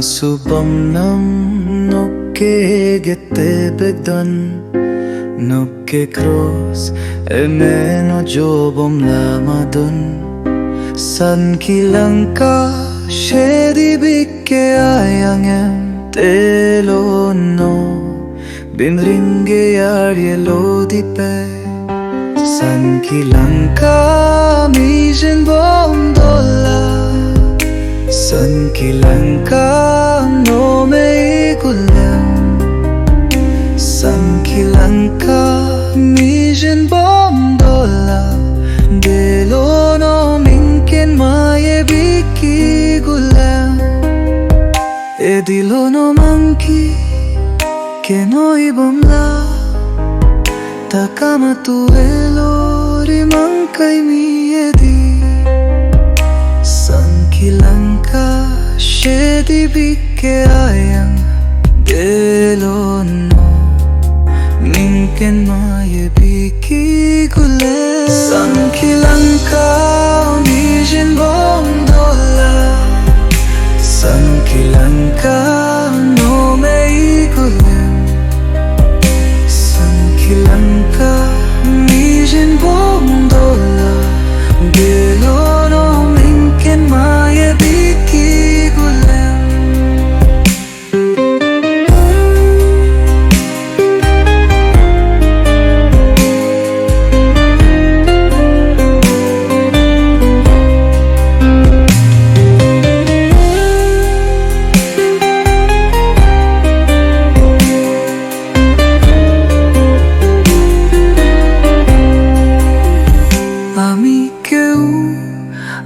subam nokke gette begdan nokke cross emeno jobom lamadun Sanki Lanka shedi bikke ayangem telono binringe yarielo dipe Sanki Lanka mijen bom dolla Sanki Lanka no me gullem Sanki Lanka mijen bom dolla delono minken maye biki gullem edilono manki che noi bomla takama tu elori manca i miedi Sanki Lanka shedi bikke ayang delono minken maye biki gule Sanki Lanka mijen bom dolla Sanki Lanka no me gulem Sanki Lanka mijen bom dolla delono minken maye biki gulem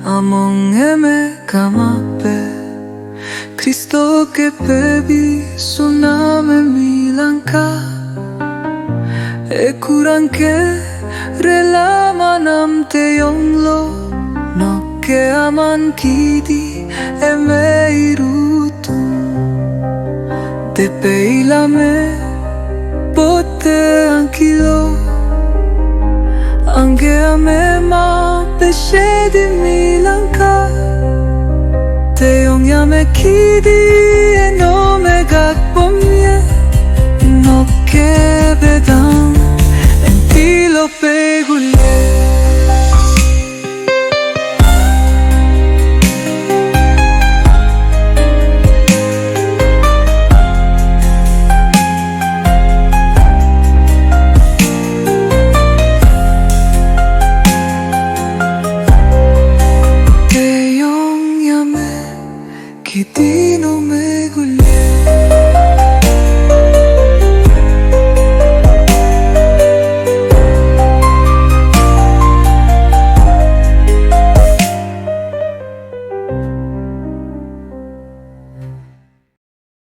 Among eme kamape Cristo que bebi suname milanka E kuranke relamanam te yonglo No que aman kidi eme irutu Te peilame bote anquilo Anche a me ma pesce di Milanka Te onghiame chidi e nome gakpomye No che vedam en ti lo pegulye Kitino